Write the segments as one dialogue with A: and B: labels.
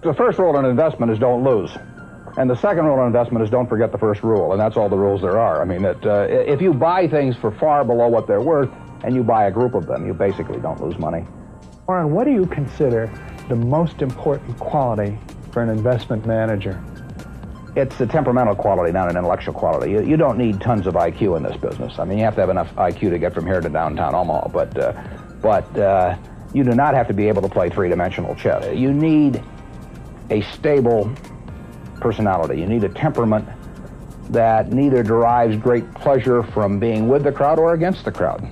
A: The first rule in investment is don't lose. And the second rule in investment is don't forget the first rule, and that's all the rules there are. I mean, if you buy things for far below what they're worth, and you buy a group of them, you basically don't lose money.
B: Warren, what do you consider the most important quality for an investment manager?
A: It's a temperamental quality, not an intellectual quality. You don't need tons of IQ in this business. I mean, you have to have enough IQ to get from here to downtown Omaha, but you do not have to be able to play three-dimensional chess. You need a stable personality. You need a temperament that neither derives great pleasure from being with the crowd or against the crowd,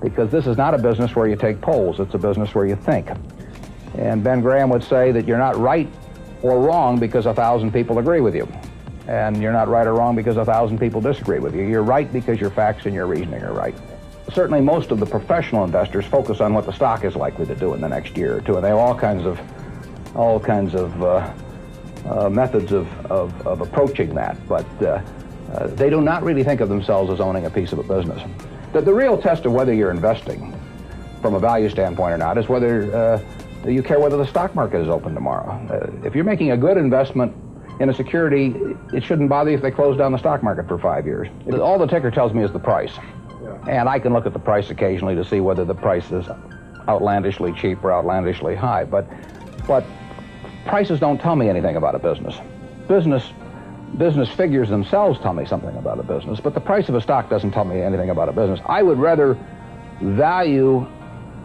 A: because this is not a business where you take polls. It's a business where you think. And Ben Graham would say that you're not right or wrong because 1,000 people agree with you, and you're not right or wrong because 1,000 people disagree with you. You're right because your facts and your reasoning are right. Certainly most of the professional investors focus on what the stock is likely to do in the next year or two, and they have all kinds of methods of approaching that, but they do not really think of themselves as owning a piece of a business. The real test of whether you're investing from a value standpoint or not is whether you care whether the stock market is open tomorrow. If you're making a good investment in a security, it shouldn't bother you if they close down the stock market for 5 years. All the ticker tells me is the price. And I can look at the price occasionally to see whether the price is outlandishly cheap or outlandishly high. But prices don't tell me anything about a business. Business figures themselves tell me something about a business, but the price of a stock doesn't tell me anything about a business. I would rather value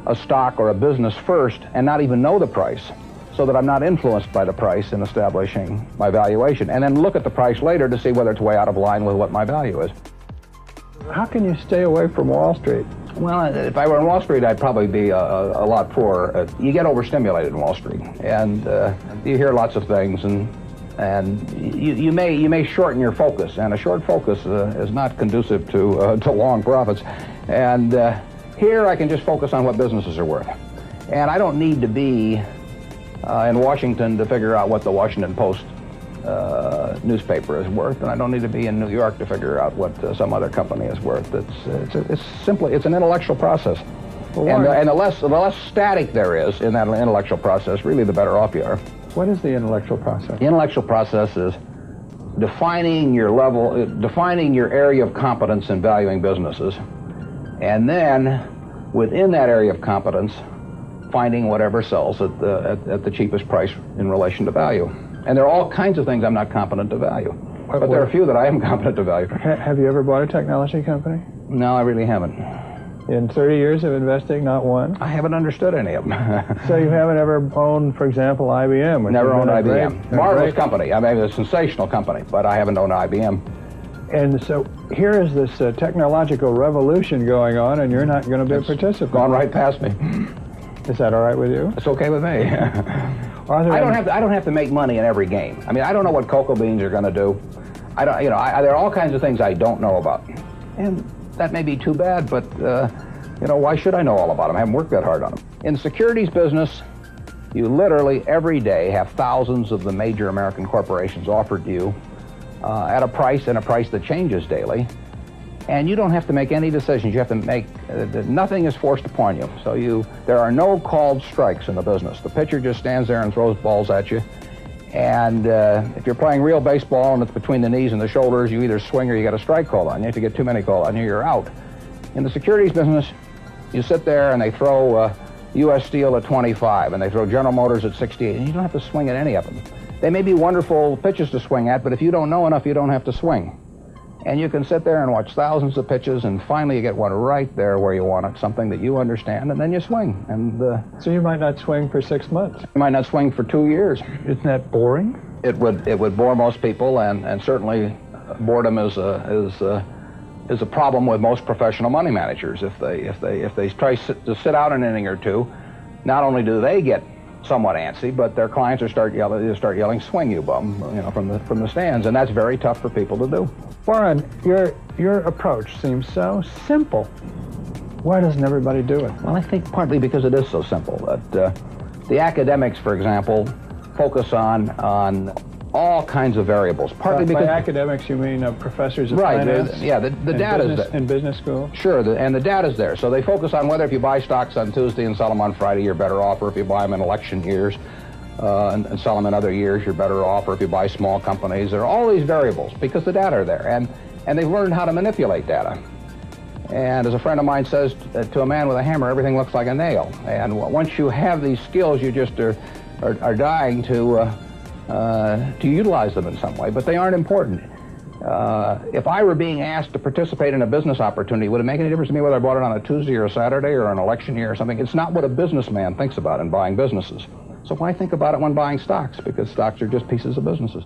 A: a stock or a business first and not even know the price, so that I'm not influenced by the price in establishing my valuation, and then look at the price later to see whether it's way out of line with what my value is.
B: How can you stay away from Wall Street?
A: Well, if I were on Wall Street, I'd probably be a lot poorer. You get overstimulated in Wall Street, and you hear lots of things, and you may shorten your focus, and a short focus is not conducive to long profits. And here I can just focus on what businesses are worth, and I don't need to be in Washington to figure out what the Washington Post newspaper is worth, and I don't need to be in New York to figure out what some other company is worth. It's an intellectual process, and the less static there is in that intellectual process, really the better off you are.
B: What is the intellectual process?
A: The intellectual process is defining your level, defining your area of competence in valuing businesses, and then within that area of competence, finding whatever sells at the cheapest price in relation to value. And there are all kinds of things I'm not competent to value. But there are a few that I am competent to value.
B: Have you ever bought a technology company?
A: No, I really haven't.
B: In 30 years of investing, not one?
A: I haven't understood any of them.
B: So you haven't ever owned, for example, IBM?
A: Never owned IBM. Marvelous company. I mean, a sensational company, but I haven't owned IBM.
B: And so here is this technological revolution going on, and you're not going to be a participant.
A: Gone right past me.
B: Is that all right with you?
A: It's okay with me. I don't have to make money in every game. I mean, I don't know what cocoa beans are going to do. There are all kinds of things I don't know about, and that may be too bad. But why should I know all about them? I haven't worked that hard on them. In the securities business, you literally every day have thousands of the major American corporations offered to you at a price that changes daily. And you don't have to make any decisions. You have to make, nothing is forced upon you. So there are no called strikes in the business. The pitcher just stands there and throws balls at you. And if you're playing real baseball and it's between the knees and the shoulders, you either swing or you get a strike called on you. If you get too many called on you, you're out. In the securities business, you sit there and they throw U.S. Steel at 25 and they throw General Motors at 68, and you don't have to swing at any of them. They may be wonderful pitches to swing at, but if you don't know enough, you don't have to swing. And you can sit there and watch thousands of pitches, and finally you get one right there where you want it, something that you understand, and then you swing. And
B: so you might not swing for 6 months.
A: You might not swing for 2 years.
B: Isn't that boring?
A: It would bore most people, and certainly boredom is a problem with most professional money managers. If they try to sit out an inning or two, not only do they get somewhat antsy, but their clients start yelling, "Swing, you bum!" from the stands, and that's very tough for people to do.
B: Warren, your approach seems so simple. Why doesn't everybody do it?
A: Well, I think partly because it is so simple. That the academics, for example, focus on all kinds of variables. Partly because
B: by academics you mean professors of
A: right,
B: finance?
A: Yeah, the data's there.
B: In business school?
A: Sure, and the data's there. So they focus on whether if you buy stocks on Tuesday and sell them on Friday, you're better off, or if you buy them in election years. and sell them in other years, you're better off. Or if you buy small companies, there are all these variables because the data are there, and they've learned how to manipulate data. And as a friend of mine says, to a man with a hammer, everything looks like a nail. And once you have these skills, you just are dying to utilize them in some way, but they aren't important. If I were being asked to participate in a business opportunity, would it make any difference to me whether I bought it on a Tuesday or a Saturday or an election year or something? It's not what a businessman thinks about in buying businesses. So why think about it when buying stocks? Because stocks are just pieces of businesses.